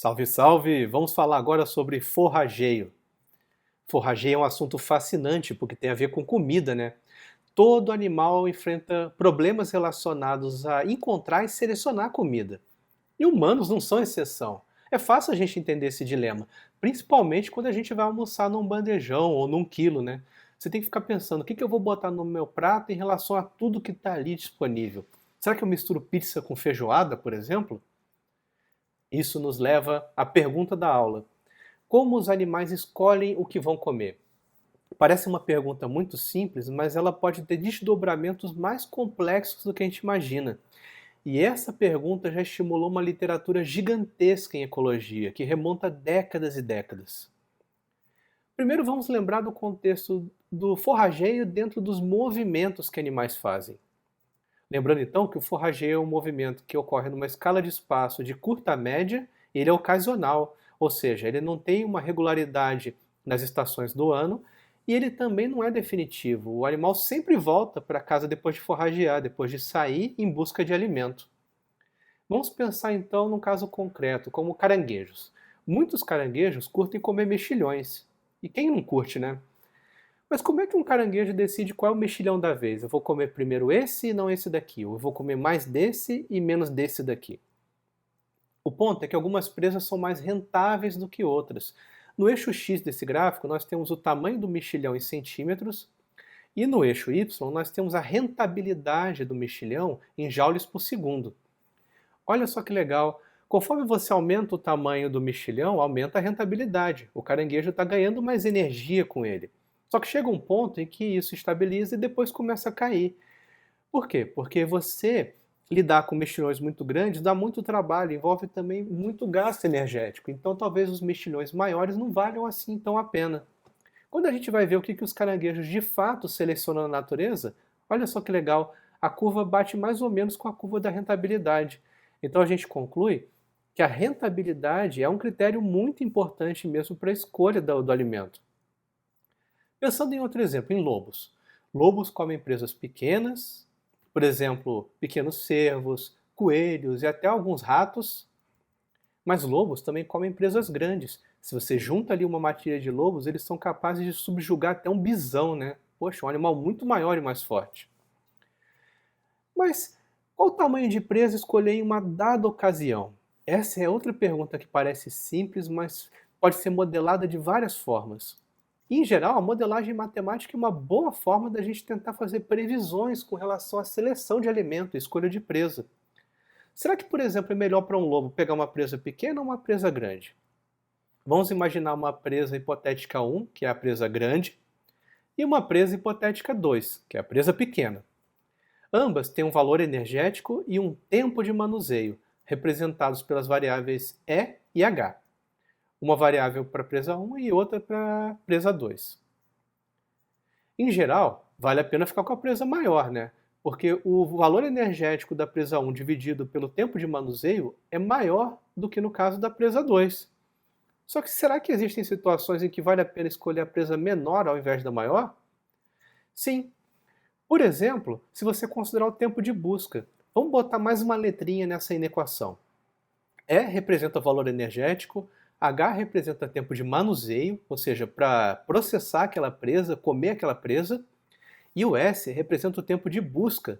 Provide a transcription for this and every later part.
Salve, salve! Vamos falar agora sobre forrageio. Forrageio é um assunto fascinante porque tem a ver com comida, né? Todo animal enfrenta problemas relacionados a encontrar e selecionar comida. E humanos não são exceção. É fácil a gente entender esse dilema, principalmente quando a gente vai almoçar num bandejão ou num quilo, né? Você tem que ficar pensando, o que eu vou botar no meu prato em relação a tudo que está ali disponível? Será que eu misturo pizza com feijoada, por exemplo? Isso nos leva à pergunta da aula: como os animais escolhem o que vão comer? Parece uma pergunta muito simples, mas ela pode ter desdobramentos mais complexos do que a gente imagina. E essa pergunta já estimulou uma literatura gigantesca em ecologia, que remonta a décadas e décadas. Primeiro vamos lembrar do contexto do forrageio dentro dos movimentos que animais fazem. Lembrando então que o forrageio é um movimento que ocorre numa escala de espaço de curta a média e ele é ocasional, ou seja, ele não tem uma regularidade nas estações do ano e ele também não é definitivo. O animal sempre volta para casa depois de forragear, depois de sair em busca de alimento. Vamos pensar então num caso concreto, como caranguejos. Muitos caranguejos curtem comer mexilhões. E quem não curte, né? Mas como é que um caranguejo decide qual é o mexilhão da vez? Eu vou comer primeiro esse e não esse daqui, ou eu vou comer mais desse e menos desse daqui. O ponto é que algumas presas são mais rentáveis do que outras. No eixo X desse gráfico, nós temos o tamanho do mexilhão em centímetros, e no eixo Y, nós temos a rentabilidade do mexilhão em joules por segundo. Olha só que legal! Conforme você aumenta o tamanho do mexilhão, aumenta a rentabilidade. O caranguejo está ganhando mais energia com ele. Só que chega um ponto em que isso estabiliza e depois começa a cair. Por quê? Porque você lidar com mexilhões muito grandes dá muito trabalho, envolve também muito gasto energético. Então talvez os mexilhões maiores não valham assim tão a pena. Quando a gente vai ver o que os caranguejos de fato selecionam na natureza, olha só que legal, a curva bate mais ou menos com a curva da rentabilidade. Então a gente conclui que a rentabilidade é um critério muito importante mesmo para a escolha do alimento. Pensando em outro exemplo, em lobos. Lobos comem presas pequenas, por exemplo, pequenos cervos, coelhos e até alguns ratos, mas lobos também comem presas grandes. Se você junta ali uma matilha de lobos, eles são capazes de subjugar até um bisão, né? Poxa, um animal muito maior e mais forte. Mas qual o tamanho de presa escolher em uma dada ocasião? Essa é outra pergunta que parece simples, mas pode ser modelada de várias formas. Em geral, a modelagem matemática é uma boa forma da gente tentar fazer previsões com relação à seleção de alimento e escolha de presa. Será que, por exemplo, é melhor para um lobo pegar uma presa pequena ou uma presa grande? Vamos imaginar uma presa hipotética 1, que é a presa grande, e uma presa hipotética 2, que é a presa pequena. Ambas têm um valor energético e um tempo de manuseio, representados pelas variáveis E e H. Uma variável para a presa 1 e outra para a presa 2. Em geral, vale a pena ficar com a presa maior, né? Porque o valor energético da presa 1 dividido pelo tempo de manuseio é maior do que no caso da presa 2. Só que será que existem situações em que vale a pena escolher a presa menor ao invés da maior? Sim. Por exemplo, se você considerar o tempo de busca. Vamos botar mais uma letrinha nessa inequação. E representa valor energético, H representa tempo de manuseio, ou seja, para processar aquela presa, comer aquela presa, e o S representa o tempo de busca,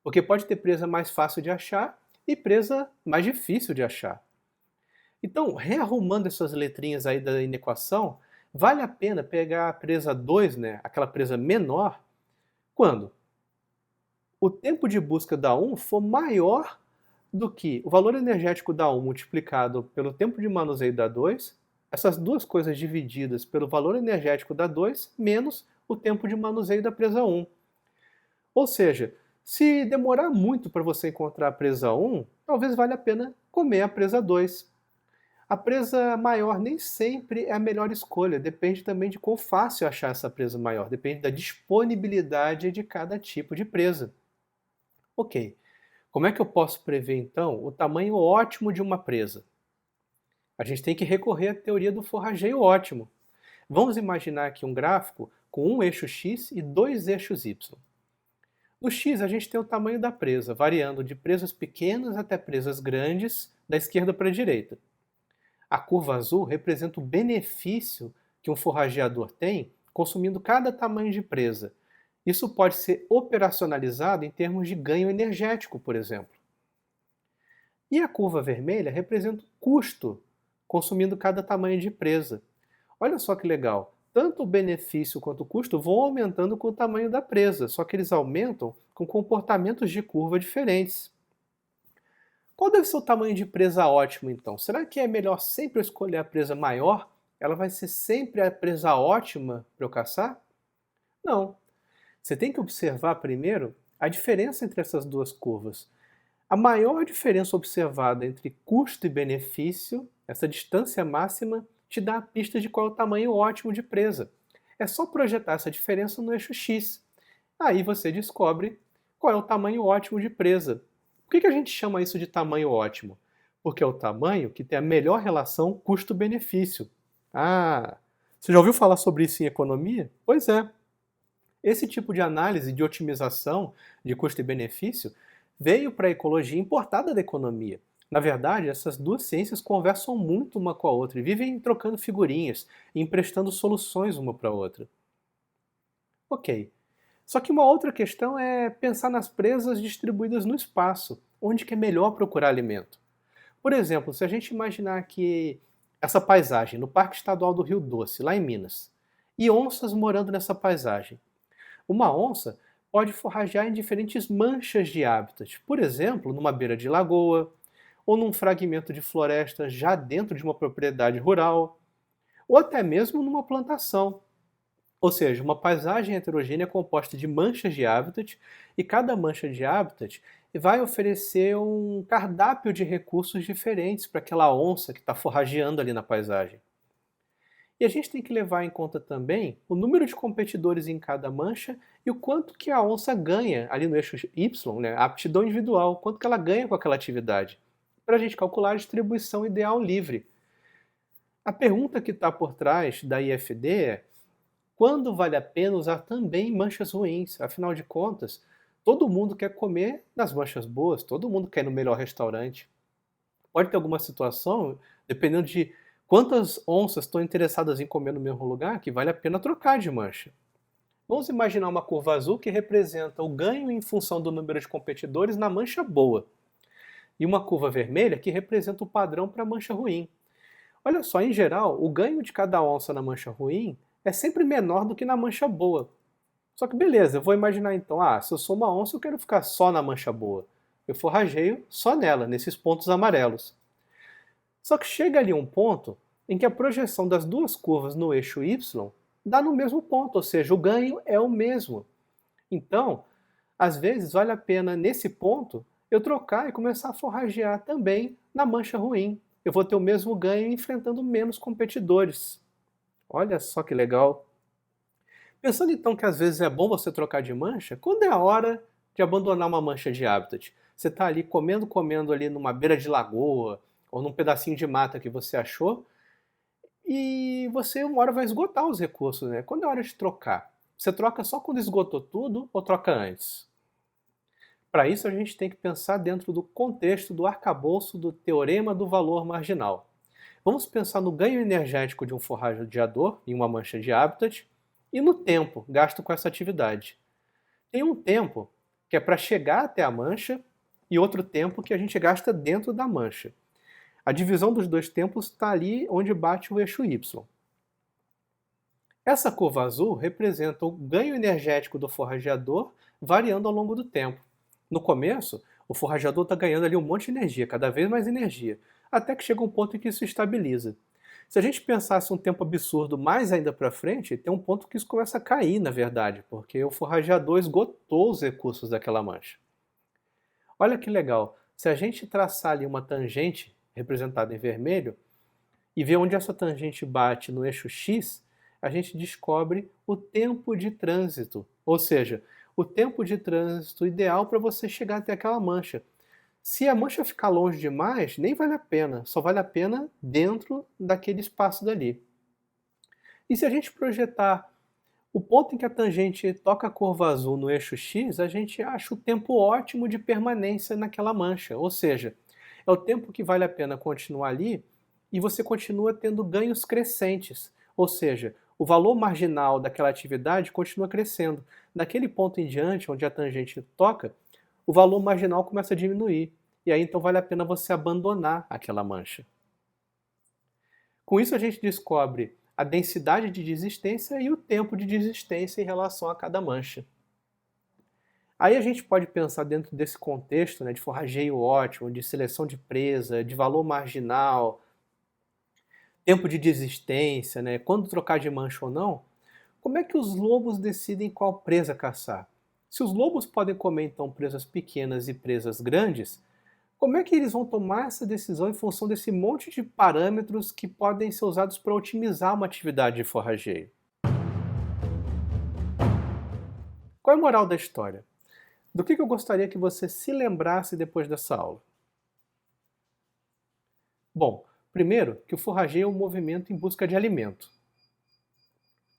porque pode ter presa mais fácil de achar e presa mais difícil de achar. Então, rearrumando essas letrinhas aí da inequação, vale a pena pegar a presa 2, né, aquela presa menor, quando o tempo de busca da 1 for maior do que o valor energético da 1 multiplicado pelo tempo de manuseio da 2, essas duas coisas divididas pelo valor energético da 2, menos o tempo de manuseio da presa 1. Ou seja, se demorar muito para você encontrar a presa 1, talvez valha a pena comer a presa 2. A presa maior nem sempre é a melhor escolha, depende também de quão fácil achar essa presa maior, depende da disponibilidade de cada tipo de presa. Ok, como é que eu posso prever então o tamanho ótimo de uma presa? A gente tem que recorrer à teoria do forrageio ótimo. Vamos imaginar aqui um gráfico com um eixo X e dois eixos Y. No X a gente tem o tamanho da presa, variando de presas pequenas até presas grandes, da esquerda para a direita. A curva azul representa o benefício que um forrageador tem consumindo cada tamanho de presa. Isso pode ser operacionalizado em termos de ganho energético, por exemplo. E a curva vermelha representa o custo consumindo cada tamanho de presa. Olha só que legal! Tanto o benefício quanto o custo vão aumentando com o tamanho da presa, só que eles aumentam com comportamentos de curva diferentes. Qual deve ser o tamanho de presa ótimo, então? Será que é melhor sempre eu escolher a presa maior? Ela vai ser sempre a presa ótima para eu caçar? Não. Você tem que observar primeiro a diferença entre essas duas curvas. A maior diferença observada entre custo e benefício, essa distância máxima, te dá a pista de qual é o tamanho ótimo de presa. É só projetar essa diferença no eixo X. Aí você descobre qual é o tamanho ótimo de presa. Por que a gente chama isso de tamanho ótimo? Porque é o tamanho que tem a melhor relação custo-benefício. Ah, você já ouviu falar sobre isso em economia? Pois é. Esse tipo de análise de otimização de custo e benefício veio para a ecologia importada da economia. Na verdade, essas duas ciências conversam muito uma com a outra e vivem trocando figurinhas e emprestando soluções uma para a outra. Ok. Só que uma outra questão é pensar nas presas distribuídas no espaço, onde que é melhor procurar alimento. Por exemplo, se a gente imaginar que essa paisagem no Parque Estadual do Rio Doce, lá em Minas, e onças morando nessa paisagem. Uma onça pode forragear em diferentes manchas de hábitat, por exemplo, numa beira de lagoa, ou num fragmento de floresta já dentro de uma propriedade rural, ou até mesmo numa plantação. Ou seja, uma paisagem heterogênea composta de manchas de habitat, e cada mancha de habitat vai oferecer um cardápio de recursos diferentes para aquela onça que está forrageando ali na paisagem. E a gente tem que levar em conta também o número de competidores em cada mancha e o quanto que a onça ganha ali no eixo Y, né, a aptidão individual, quanto que ela ganha com aquela atividade, para a gente calcular a distribuição ideal livre. A pergunta que está por trás da IFD é: quando vale a pena usar também manchas ruins? Afinal de contas, todo mundo quer comer nas manchas boas, todo mundo quer ir no melhor restaurante. Pode ter alguma situação, dependendo de quantas onças estão interessadas em comer no mesmo lugar, que vale a pena trocar de mancha. Vamos imaginar uma curva azul que representa o ganho em função do número de competidores na mancha boa, e uma curva vermelha que representa o padrão para a mancha ruim. Olha só, em geral, o ganho de cada onça na mancha ruim é sempre menor do que na mancha boa. Só que beleza, eu vou imaginar então, se eu sou uma onça, eu quero ficar só na mancha boa. Eu forrageio só nela, nesses pontos amarelos. Só que chega ali um ponto em que a projeção das duas curvas no eixo Y dá no mesmo ponto, ou seja, o ganho é o mesmo. Então, às vezes vale a pena, nesse ponto, eu trocar e começar a forragear também na mancha ruim. Eu vou ter o mesmo ganho enfrentando menos competidores. Olha só que legal! Pensando então que às vezes é bom você trocar de mancha, quando é a hora de abandonar uma mancha de habitat? Você está ali comendo ali numa beira de lagoa, ou num pedacinho de mata que você achou, e você uma hora vai esgotar os recursos, né? Quando é hora de trocar? Você troca só quando esgotou tudo ou troca antes? Para isso a gente tem que pensar dentro do contexto do arcabouço do teorema do valor marginal. Vamos pensar no ganho energético de um forrageador em uma mancha de habitat e no tempo gasto com essa atividade. Tem um tempo que é para chegar até a mancha e outro tempo que a gente gasta dentro da mancha. A divisão dos dois tempos está ali onde bate o eixo Y. Essa curva azul representa o ganho energético do forrageador variando ao longo do tempo. No começo, o forrageador está ganhando ali um monte de energia, cada vez mais energia, até que chega um ponto em que isso estabiliza. Se a gente pensasse um tempo absurdo mais ainda para frente, tem um ponto que isso começa a cair, na verdade, porque o forrageador esgotou os recursos daquela mancha. Olha que legal, se a gente traçar ali uma tangente representada em vermelho e ver onde essa tangente bate no eixo X, a gente descobre o tempo de trânsito, ou seja, o tempo de trânsito ideal para você chegar até aquela mancha. Se a mancha ficar longe demais, nem vale a pena, só vale a pena dentro daquele espaço dali. E se a gente projetar o ponto em que a tangente toca a curva azul no eixo X, a gente acha o tempo ótimo de permanência naquela mancha, ou seja, é o tempo que vale a pena continuar ali e você continua tendo ganhos crescentes, ou seja, o valor marginal daquela atividade continua crescendo. Daquele ponto em diante, onde a tangente toca, o valor marginal começa a diminuir, e aí então vale a pena você abandonar aquela mancha. Com isso a gente descobre a densidade de desistência e o tempo de desistência em relação a cada mancha. Aí a gente pode pensar dentro desse contexto, né, de forrageio ótimo, de seleção de presa, de valor marginal, tempo de desistência, né, quando trocar de mancha ou não, como é que os lobos decidem qual presa caçar? Se os lobos podem comer então presas pequenas e presas grandes, como é que eles vão tomar essa decisão em função desse monte de parâmetros que podem ser usados para otimizar uma atividade de forrageio? Qual é a moral da história? Do que eu gostaria que você se lembrasse depois dessa aula? Bom, primeiro, que o forrageio é um movimento em busca de alimento.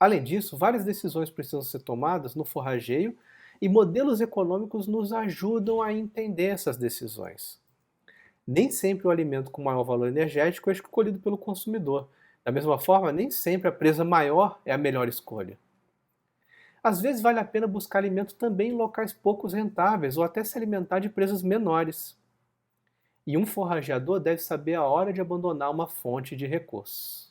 Além disso, várias decisões precisam ser tomadas no forrageio e modelos econômicos nos ajudam a entender essas decisões. Nem sempre o alimento com maior valor energético é escolhido pelo consumidor. Da mesma forma, nem sempre a presa maior é a melhor escolha. Às vezes vale a pena buscar alimento também em locais poucos rentáveis ou até se alimentar de presas menores. E um forrageador deve saber a hora de abandonar uma fonte de recursos.